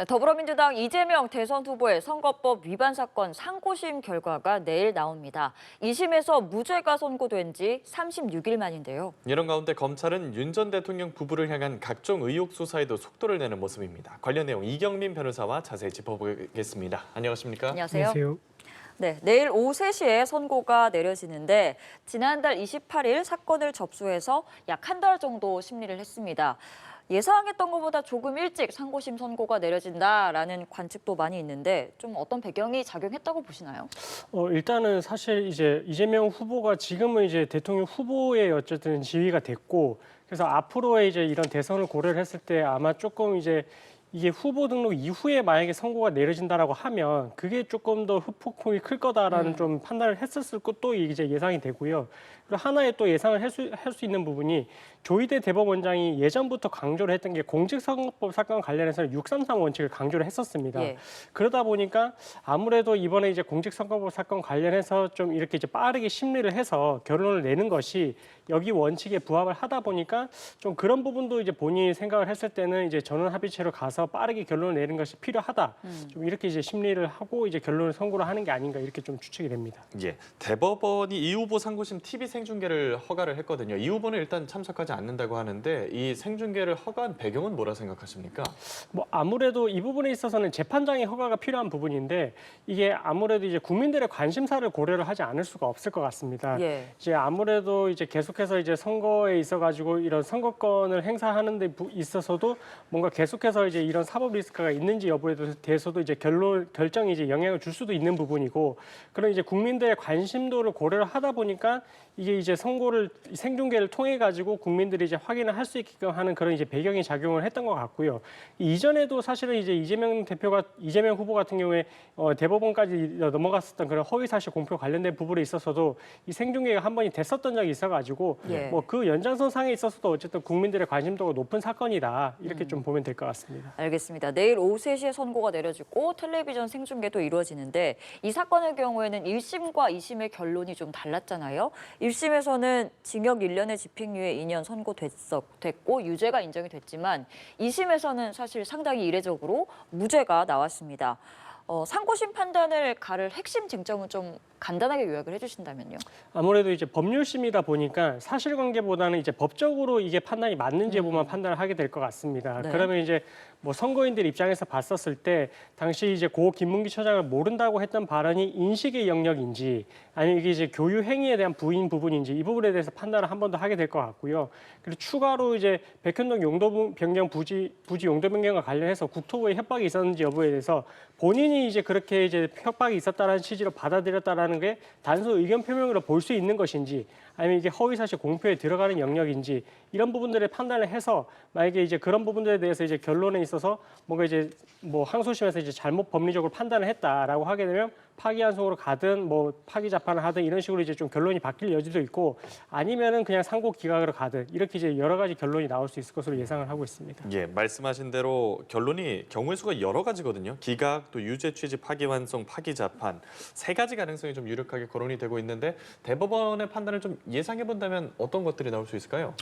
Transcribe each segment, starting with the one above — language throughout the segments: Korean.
더불어민주당 이재명 대선 후보의 선거법 위반 사건 상고심 결과가 내일 나옵니다. 2심에서 무죄가 선고된 지 36일 만인데요. 이런 가운데 검찰은 윤 전 대통령 부부를 향한 각종 의혹 수사에도 속도를 내는 모습입니다. 관련 내용 이경민 변호사와 자세히 짚어보겠습니다. 안녕하십니까? 안녕하세요. 네, 내일 오후 3시에 선고가 내려지는데 지난달 28일 사건을 접수해서 약 한 달 정도 심리를 했습니다. 예상했던 것보다 조금 일찍 상고심 선고가 내려진다라는 관측도 많이 있는데 좀 어떤 배경이 작용했다고 보시나요? 일단은 사실 이제 이재명 후보가 지금은 이제 대통령 후보의 어쨌든 지위가 됐고 그래서 앞으로의 이제 이런 대선을 고려를 했을 때 아마 조금 이제 이게 후보 등록 이후에 만약에 선고가 내려진다라고 하면 그게 조금 더 후폭풍이 클 거다라는 좀 판단을 했었을 것도 이제 예상이 되고요. 그리고 하나의 또 예상을 할 수 있는 부분이 조희대 대법원장이 예전부터 강조를 했던 게 공직선거법 사건 관련해서는 633 원칙을 강조를 했었습니다. 예. 그러다 보니까 아무래도 이번에 이제 공직선거법 사건 관련해서 좀 이렇게 이제 빠르게 심리를 해서 결론을 내는 것이 여기 원칙에 부합을 하다 보니까 좀 그런 부분도 이제 본인이 생각을 했을 때는 이제 전원 합의체로 가서 빠르게 결론을 내는 것이 필요하다. 좀 이렇게 이제 심리를 하고 이제 결론을 선고를 하는 게 아닌가 이렇게 좀 추측이 됩니다. 예, 대법원이 이 후보 상고심 TV 생중계를 허가를 했거든요. 이 후보는 일단 참석하지 않는다고 하는데 이 생중계를 허가한 배경은 뭐라 생각하십니까? 뭐 아무래도 이 부분에 있어서는 재판장의 허가가 필요한 부분인데 이게 아무래도 이제 국민들의 관심사를 고려를 하지 않을 수가 없을 것 같습니다. 예. 이제 아무래도 이제 계속해서 이제 선거에 있어가지고 이런 선거권을 행사하는 데 있어서도 뭔가 계속해서 이제 이런 사법 리스크가 있는지 여부에 대해서도 이제 결정이 이제 영향을 줄 수도 있는 부분이고 그런 이제 국민들의 관심도를 고려를 하다 보니까 이게 이제 선고를 생중계를 통해 가지고 국민들이 이제 확인을 할 수 있게끔 하는 그런 이제 배경이 작용을 했던 것 같고요. 이전에도 사실은 이제 이재명 후보 같은 경우에 대법원까지 넘어갔었던 그런 허위사실 공표 관련된 부분에 있어서도 이 생중계가 한 번이 됐었던 적이 있어가지고 예. 뭐 그 연장선 상에 있어서도 어쨌든 국민들의 관심도가 높은 사건이다 이렇게 좀 보면 될 것 같습니다. 알겠습니다. 내일 오후 3시에 선고가 내려지고 텔레비전 생중계도 이루어지는데 이 사건의 경우에는 1심과 2심의 결론이 좀 달랐잖아요. 1심에서는 징역 1년의 집행유예 2년 선고됐고 유죄가 인정이 됐지만 2심에서는 사실 상당히 이례적으로 무죄가 나왔습니다. 상고심 판단을 가를 핵심 쟁점은 좀 간단하게 요약을 해주신다면요. 아무래도 이제 법률심이다 보니까 사실관계보다는 이제 법적으로 이게 판단이 맞는지 여부만 판단을 하게 될 것 같습니다. 네. 그러면 이제 뭐 선거인들 입장에서 봤었을 때 당시 이제 고 김문기 처장을 모른다고 했던 발언이 인식의 영역인지 아니면 이게 이제 교유 행위에 대한 부인 부분인지 이 부분에 대해서 판단을 한 번 더 하게 될 것 같고요. 그리고 추가로 이제 백현동 용도 변경 부지 용도 변경과 관련해서 국토부의 협박이 있었는지 여부에 대해서 본인이 이제 그렇게 이제 협박이 있었다라는 취지로 받아들였다라는 게 단순 의견 표명으로 볼 수 있는 것인지 아니면 이게 허위사실 공표에 들어가는 영역인지 이런 부분들을 판단을 해서 만약에 이제 그런 부분들에 대해서 이제 결론에 있어서 뭔가 이제 뭐 항소심에서 이제 잘못 법리적으로 판단을 했다라고 하게 되면 파기환송으로 가든 뭐 파기 재판을 하든 이런 식으로 이제 좀 결론이 바뀔 여지도 있고 아니면은 그냥 상고 기각으로 가든 이렇게 이제 여러 가지 결론이 나올 수 있을 것으로 예상을 하고 있습니다. 예, 말씀하신 대로 결론이 경우의 수가 여러 가지거든요. 기각, 또 유죄 취지, 파기환송, 파기자판 세 가지 가능성이 좀 유력하게 거론이 되고 있는데 대법원의 판단을 좀 예상해 본다면 어떤 것들이 나올 수 있을까요?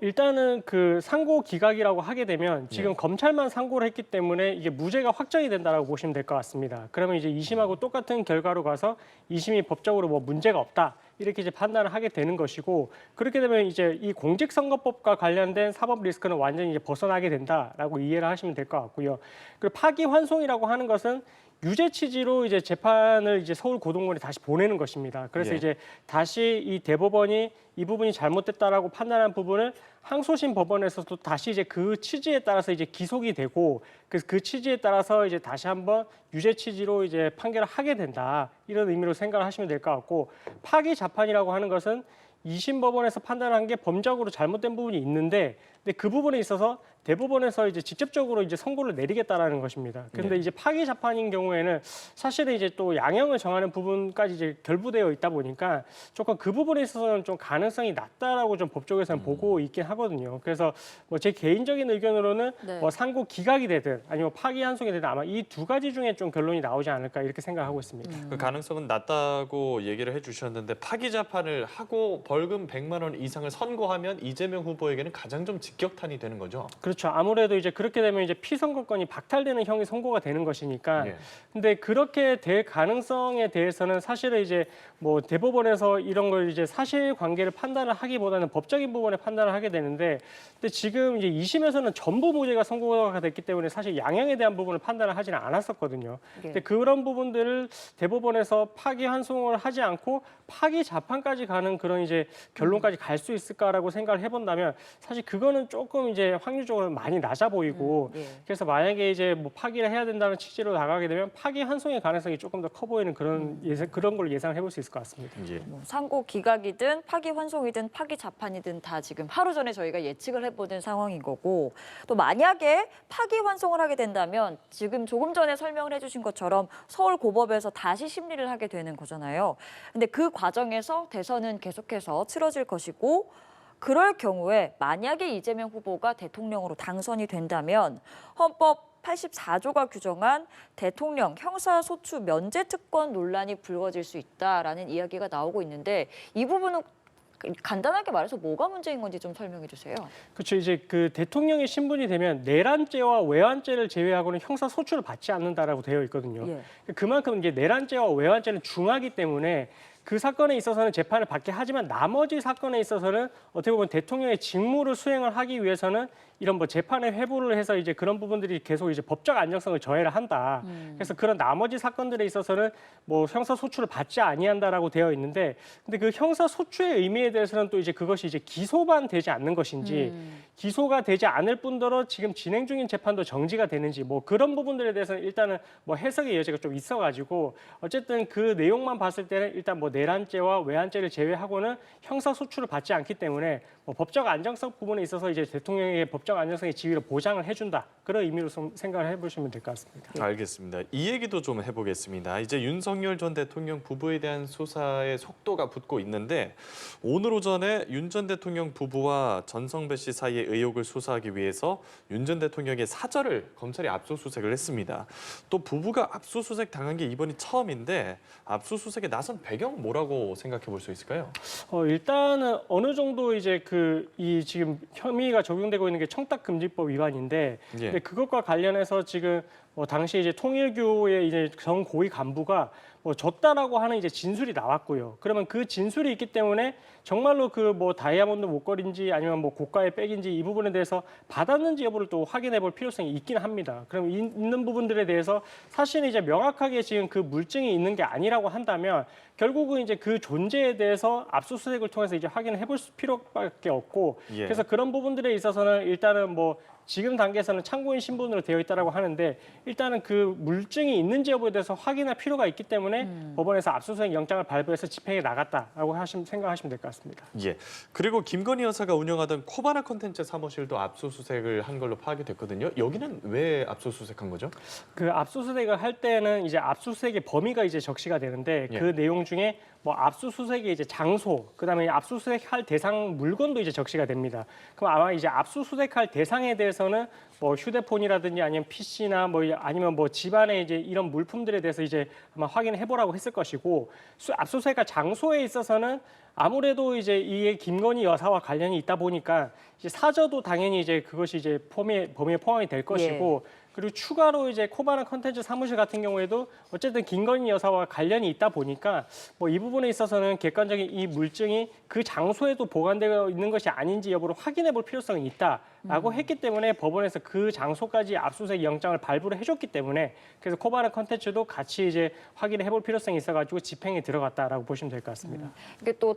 일단은 그 상고 기각이라고 하게 되면 지금 네. 검찰만 상고를 했기 때문에 이게 무죄가 확정이 된다라고 보시면 될 것 같습니다. 그러면 이제 2심하고 똑같은 결과로 가서 2심이 법적으로 뭐 문제가 없다. 이렇게 이제 판단을 하게 되는 것이고 그렇게 되면 이제 이 공직선거법과 관련된 사법 리스크는 완전히 이제 벗어나게 된다라고 이해를 하시면 될 것 같고요. 그리고 파기환송이라고 하는 것은 유죄 취지로 이제 재판을 이제 서울 고등법원에 다시 보내는 것입니다. 그래서 예. 이제 다시 이 대법원이 이 부분이 잘못됐다라고 판단한 부분을 항소심 법원에서도 다시 이제 그 취지에 따라서 이제 기속이 되고 그 취지에 따라서 이제 다시 한번 유죄 취지로 이제 판결을 하게 된다 이런 의미로 생각을 하시면 될 것 같고 파기 재판이라고 하는 것은 2심 법원에서 판단한 게 범적으로 잘못된 부분이 있는데 근데 그 부분에 있어서 대법원에서 이제 직접적으로 이제 선고를 내리겠다라는 것입니다. 그런데 네. 이제 파기 재판인 경우에는 사실은 이제 또 양형을 정하는 부분까지 이제 결부되어 있다 보니까 조금 그 부분에 있어서는 좀 가능성이 낮다라고 좀 법조계에서는 보고 있긴 하거든요. 그래서 뭐 제 개인적인 의견으로는 네. 뭐 상고 기각이 되든 아니면 파기 환송이 되든 아마 이 두 가지 중에 좀 결론이 나오지 않을까 이렇게 생각하고 있습니다. 그 가능성은 낮다고 얘기를 해주셨는데 파기자판을 하고 벌금 100만 원 이상을 선고하면 이재명 후보에게는 가장 좀 직격탄이 되는 거죠. 그렇죠. 아무래도 이제 그렇게 되면 이제 피선거권이 박탈되는 형이 선고가 되는 것이니까. 예. 근데 그렇게 될 가능성에 대해서는 사실은 이제 뭐 대법원에서 이런 걸 이제 사실관계를 판단을 하기보다는 법적인 부분에 판단을 하게 되는데, 근데 지금 이제 2심에서는 전부 무죄가 선고가 됐기 때문에 사실 양형에 대한 부분을 판단을 하지는 않았었거든요. 예. 근데 그런 부분들을 대법원에서 파기환송을 하지 않고 파기 재판까지 가는 그런 이제 결론까지 갈 수 있을까라고 생각을 해본다면 사실 그거는 조금 이제 확률적으로 많이 낮아 보이고 예. 그래서 만약에 이제 뭐 파기를 해야 된다는 취지로 나가게 되면 파기환송의 가능성이 조금 더 커 보이는 그런 걸 예상해 볼 수 있을 것 같습니다. 예. 뭐 상고 기각이든 파기환송이든 파기자판이든 다 지금 하루 전에 저희가 예측을 해보는 상황인 거고, 또 만약에 파기환송을 하게 된다면 지금 조금 전에 설명을 해주신 것처럼 서울고법에서 다시 심리를 하게 되는 거잖아요. 근데 그 과정에서 대선은 계속해서 치러질 것이고, 그럴 경우에 만약에 이재명 후보가 대통령으로 당선이 된다면 헌법 84조가 규정한 대통령 형사소추 면제 특권 논란이 불거질 수 있다라는 이야기가 나오고 있는데, 이 부분은 간단하게 말해서 뭐가 문제인 건지 좀 설명해 주세요. 그렇죠. 이제 그 대통령의 신분이 되면 내란죄와 외환죄를 제외하고는 형사소추를 받지 않는다라고 되어 있거든요. 예. 그만큼 이제 내란죄와 외환죄는 중하기 때문에 그 사건에 있어서는 재판을 받게 하지만 나머지 사건에 있어서는 어떻게 보면 대통령의 직무를 수행을 하기 위해서는 이런 뭐 재판에 회부를 해서 이제 그런 부분들이 계속 이제 법적 안정성을 저해를 한다. 그래서 그런 나머지 사건들에 있어서는 뭐 형사 소추를 받지 아니한다라고 되어 있는데, 근데 그 형사 소추의 의미에 대해서는 또 이제 그것이 이제 기소만 되지 않는 것인지 기소가 되지 않을 뿐더러 지금 진행 중인 재판도 정지가 되는지 뭐 그런 부분들에 대해서는 일단은 뭐 해석의 여지가 좀 있어가지고 어쨌든 그 내용만 봤을 때는 일단 뭐 내란죄와 외환죄를 제외하고는 형사 소추를 받지 않기 때문에 뭐 법적 안정성 부분에 있어서 이제 대통령의 법적 안정성의 지위를 보장을 해준다, 그런 의미로 좀 생각을 해보시면 될 것 같습니다. 알겠습니다. 이 얘기도 좀 해보겠습니다. 이제 윤석열 전 대통령 부부에 대한 수사의 속도가 붙고 있는데, 오늘 오전에 윤 전 대통령 부부와 전성배 씨 사이의 의혹을 수사하기 위해서 윤 전 대통령의 사저를 검찰이 압수수색을 했습니다. 또 부부가 압수수색 당한 게 이번이 처음인데 압수수색에 나선 배경 뭐라고 생각해 볼 수 있을까요? 일단은 어느 정도 이제 이 지금 혐의가 적용되고 있는 게 청탁금지법 위반인데, 예. 근데 그것과 관련해서 지금 당시 이제 통일교의 이제 전 고위 간부가 졌다라고 하는 이제 진술이 나왔고요. 그러면 그 진술이 있기 때문에 정말로 그 뭐 다이아몬드 목걸이인지 아니면 뭐 고가의 백인지 이 부분에 대해서 받았는지 여부를 또 확인해 볼 필요성이 있긴 합니다. 그럼 있는 부분들에 대해서 사실은 이제 명확하게 지금 그 물증이 있는 게 아니라고 한다면 결국은 이제 그 존재에 대해서 압수수색을 통해서 이제 확인을 해볼 필요밖에 없고, 예. 그래서 그런 부분들에 있어서는 일단은 뭐 지금 단계에서는 참고인 신분으로 되어 있다라고 하는데, 일단은 그 물증이 있는지 여부에 대해서 확인할 필요가 있기 때문에 법원에서 압수수색 영장을 발부해서 집행에 나갔다라고 생각하시면 될 것 같습니다. 예. 그리고 김건희 여사가 운영하던 코바나 콘텐츠 사무실도 압수수색을 한 걸로 파악이 됐거든요. 여기는 왜 압수수색한 거죠? 그 압수수색을 할 때는 이제 압수수색의 범위가 이제 적시가 되는데, 예. 그 내용 중에 뭐 압수수색의 이제 장소, 그다음에 압수수색할 대상 물건도 이제 적시가 됩니다. 그럼 아마 이제 압수수색할 대상에 대해서는 뭐 휴대폰이라든지 아니면 PC나 뭐 아니면 뭐 집안에 이제 이런 물품들에 대해서 이제 아마 확인해 보라고 했을 것이고, 압수수색할 장소에 있어서는 아무래도 이제 이게 김건희 여사와 관련이 있다 보니까 이제 사저도 당연히 이제 그것이 이제 범위에 포함이 될 것이고, 그리고 추가로 이제 코바나 컨텐츠 사무실 같은 경우에도 어쨌든 김건희 여사와 관련이 있다 보니까 뭐 이 부분에 있어서는 객관적인 이 물증이 그 장소에도 보관되어 있는 것이 아닌지 여부를 확인해 볼 필요성이 있다라고 했기 때문에 법원에서 그 장소까지 압수수색 영장을 발부를 해줬기 때문에, 그래서 코바나 컨텐츠도 같이 이제 확인해 볼 필요성이 있어가지고 집행에 들어갔다라고 보시면 될 것 같습니다. 이게 또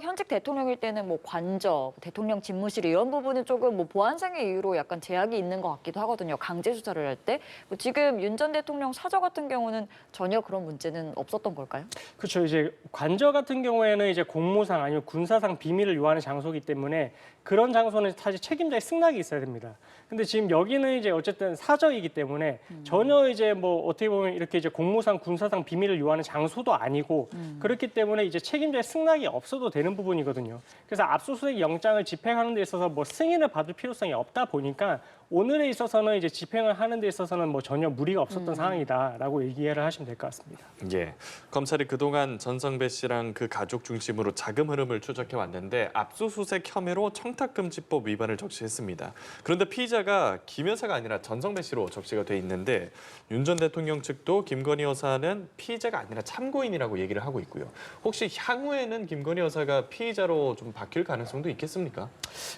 현직 대통령일 때는 뭐 관저, 대통령 집무실 이런 부분은 조금 뭐 보안상의 이유로 약간 제약이 있는 것 같기도 하거든요. 강제 수사를 할 때. 뭐 지금 윤 전 대통령 사저 같은 경우는 전혀 그런 문제는 없었던 걸까요? 그렇죠. 이제 관저 같은 경우에는 이제 공무상 아니면 군사상 비밀을 요하는 장소이기 때문에 그런 장소는 사실 책임자의 승낙이 있어야 됩니다. 근데 지금 여기는 이제 어쨌든 사저이기 때문에 전혀 이제 뭐 어떻게 보면 이렇게 이제 공무상 군사상 비밀을 요하는 장소도 아니고, 그렇기 때문에 이제 책임자의 승낙이 없어도 되는 부분이거든요. 그래서 압수수색 영장을 집행하는 데 있어서 뭐 승인을 받을 필요성이 없다 보니까 오늘에 있어서는 이제 집행을 하는 데 있어서는 뭐 전혀 무리가 없었던 상황이다라고 이해를 하시면 될 것 같습니다. 예, 검찰이 그동안 전성배 씨랑 그 가족 중심으로 자금 흐름을 추적해 왔는데 압수수색 혐의로 청탁금지법 위반을 적시했습니다. 그런데 피의자가 김 여사가 아니라 전성배 씨로 적시가 돼 있는데 윤 전 대통령 측도 김건희 여사는 피의자가 아니라 참고인이라고 얘기를 하고 있고요. 혹시 향후에는 김건희 여사가 피의자로 좀 바뀔 가능성도 있겠습니까?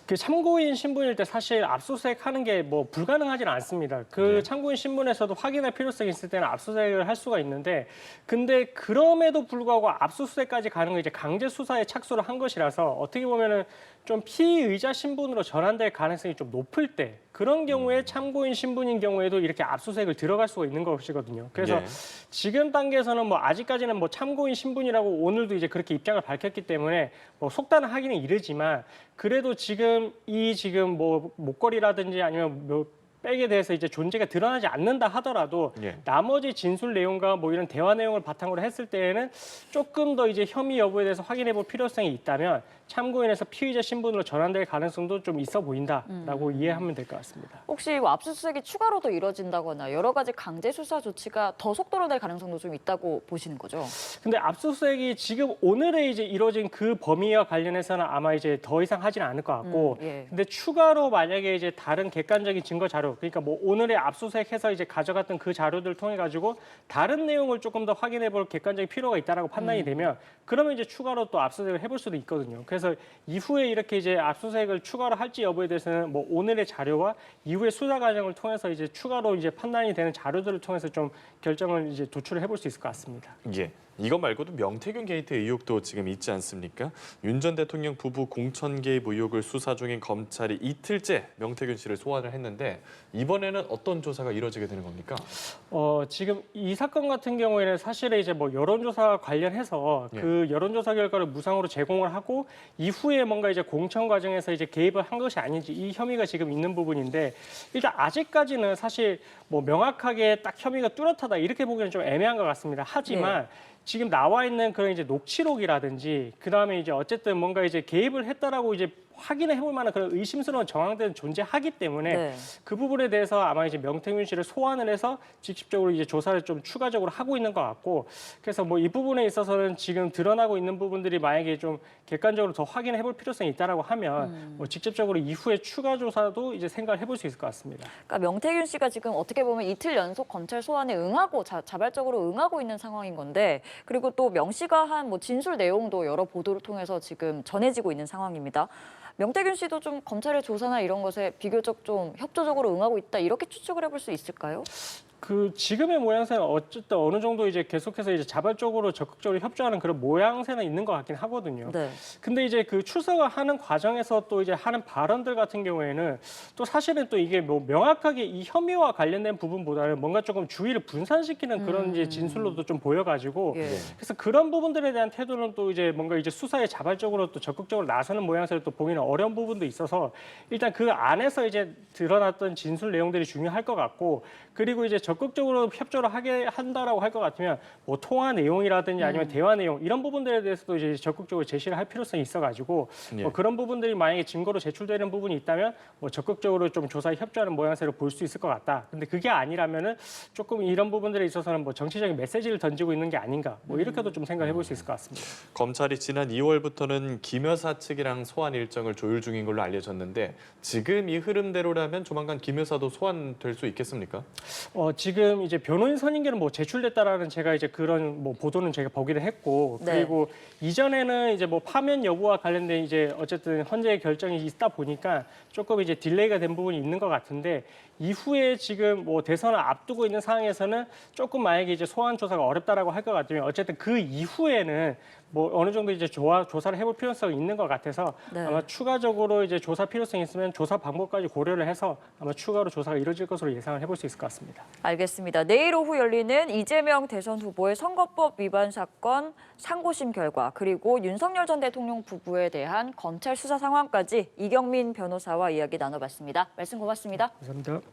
그 참고인 신분일 때 사실 압수수색하는 게 뭐 불가능하지는 않습니다. 그 네. 참고인 신분에서도 확인할 필요성이 있을 때는 압수수색을 할 수가 있는데, 근데 그럼에도 불구하고 압수수색까지 가는 건 이제 강제 수사에 착수를 한 것이라서 어떻게 보면은 좀 피의자 신분으로 전환될 가능성이 좀 높을 때, 그런 경우에 참고인 신분인 경우에도 이렇게 압수수색을 들어갈 수가 있는 것이거든요. 그래서 예. 지금 단계에서는 뭐 아직까지는 뭐 참고인 신분이라고 오늘도 이제 그렇게 입장을 밝혔기 때문에 뭐 속단을 하기는 이르지만, 그래도 지금 뭐 목걸이라든지 아니면 뭐 백에 대해서 이제 존재가 드러나지 않는다 하더라도 예. 나머지 진술 내용과 뭐 이런 대화 내용을 바탕으로 했을 때에는 조금 더 이제 혐의 여부에 대해서 확인해 볼 필요성이 있다면 참고인에서 피의자 신분으로 전환될 가능성도 좀 있어 보인다라고 이해하면 될 것 같습니다. 혹시 뭐 압수수색이 추가로도 이뤄진다거나 여러 가지 강제 수사 조치가 더 속도로 될 가능성도 좀 있다고 보시는 거죠? 근데 압수수색이 지금 오늘에 이제 이루어진 그 범위와 관련해서는 아마 이제 더 이상 하지는 않을 것 같고, 예. 근데 추가로 만약에 이제 다른 객관적인 증거 자료, 그러니까 뭐 오늘에 압수수색해서 이제 가져갔던 그 자료들을 통해 가지고 다른 내용을 조금 더 확인해 볼 객관적인 필요가 있다라고 판단이 되면, 그러면 이제 추가로 또 압수수색을 해볼 수도 있거든요. 그래서 이후에 이렇게 이제 압수수색을 추가로 할지 여부에 대해서는 뭐 오늘의 자료와 이후의 수사 과정을 통해서 이제 추가로 이제 판단이 되는 자료들을 통해서 좀 결정을 이제 도출을 해볼 수 있을 것 같습니다. 예. 이거 말고도 명태균 게이트 의혹도 지금 있지 않습니까? 윤 전 대통령 부부 공천 개입 의혹을 수사 중인 검찰이 이틀째 명태균 씨를 소환을 했는데 이번에는 어떤 조사가 이뤄지게 되는 겁니까? 지금 이 사건 같은 경우에는 사실은 이제 뭐 여론조사 관련해서 예. 그 여론조사 결과를 무상으로 제공을 하고 이후에 뭔가 이제 공천 과정에서 이제 개입을 한 것이 아닌지 이 혐의가 지금 있는 부분인데, 일단 아직까지는 사실 뭐 명확하게 딱 혐의가 뚜렷하다 이렇게 보기는 좀 애매한 것 같습니다. 하지만 지금 나와 있는 그런 이제 녹취록이라든지 그다음에 이제 어쨌든 뭔가 이제 개입을 했다라고 이제 확인해 볼 만한 그런 의심스러운 정황들은 존재하기 때문에 네. 그 부분에 대해서 아마 이제 명태균 씨를 소환을 해서 직접적으로 이제 조사를 좀 추가적으로 하고 있는 것 같고, 그래서 뭐 이 부분에 있어서는 지금 드러나고 있는 부분들이 만약에 좀 객관적으로 더 확인해 볼 필요성이 있다라고 하면 뭐 직접적으로 이후에 추가 조사도 이제 생각을 해볼 수 있을 것 같습니다. 그러니까 명태균 씨가 지금 어떻게 보면 이틀 연속 검찰 소환에 응하고 자발적으로 응하고 있는 상황인 건데, 그리고 또 명 씨가 한 뭐 진술 내용도 여러 보도를 통해서 지금 전해지고 있는 상황입니다. 명태균 씨도 좀 검찰의 조사나 이런 것에 비교적 좀 협조적으로 응하고 있다 이렇게 추측을 해볼 수 있을까요? 그 지금의 모양새는 어쨌든 어느 정도 이제 계속해서 이제 자발적으로 적극적으로 협조하는 그런 모양새는 있는 것 같긴 하거든요. 네. 근데 이제 그 출석을 하는 과정에서 또 이제 하는 발언들 같은 경우에는 또 사실은 또 이게 뭐 명확하게 이 혐의와 관련된 부분보다는 뭔가 조금 주의를 분산시키는 그런 이제 진술로도 좀 보여가지고, 예. 그래서 그런 부분들에 대한 태도는 또 이제 뭔가 이제 수사에 자발적으로 또 적극적으로 나서는 모양새를 또 보기는 어려운 부분도 있어서 일단 그 안에서 이제 드러났던 진술 내용들이 중요할 것 같고, 그리고 이제 적극적으로 협조를 하게 한다라고 할 것 같으면 뭐 통화 내용이라든지 아니면 대화 내용 이런 부분들에 대해서도 이제 적극적으로 제시를 할 필요성이 있어가지고 예. 뭐 그런 부분들이 만약에 증거로 제출되는 부분이 있다면 뭐 적극적으로 좀 조사에 협조하는 모양새를 볼 수 있을 것 같다. 근데 그게 아니라면은 조금 이런 부분들에 있어서는 뭐 정치적인 메시지를 던지고 있는 게 아닌가. 뭐 이렇게도 좀 생각해 볼 수 있을 것 같습니다. 검찰이 지난 2월부터는 김 여사 측이랑 소환 일정을 조율 중인 걸로 알려졌는데 지금 이 흐름대로라면 조만간 김 여사도 소환될 수 있겠습니까? 지금 이제 변호인 선임계는 뭐 제출됐다라는 제가 이제 그런 뭐 보도는 제가 보기를 했고, 네. 그리고 이전에는 이제 뭐 파면 여부와 관련된 이제 어쨌든 헌재의 결정이 있다 보니까 조금 이제 딜레이가 된 부분이 있는 것 같은데, 이후에 지금 뭐 대선을 앞두고 있는 상황에서는 조금 만약에 이제 소환 조사가 어렵다라고 할 것 같으면 어쨌든 그 이후에는 뭐 어느 정도 이제 조사를 해볼 필요성이 있는 것 같아서 네. 아마 추가적으로 이제 조사 필요성이 있으면 조사 방법까지 고려를 해서 아마 추가로 조사가 이루어질 것으로 예상을 해볼 수 있을 것 같습니다. 알겠습니다. 내일 오후 열리는 이재명 대선 후보의 선거법 위반 사건 상고심 결과, 그리고 윤석열 전 대통령 부부에 대한 검찰 수사 상황까지 이경민 변호사와 이야기 나눠봤습니다. 말씀 고맙습니다. 감사합니다.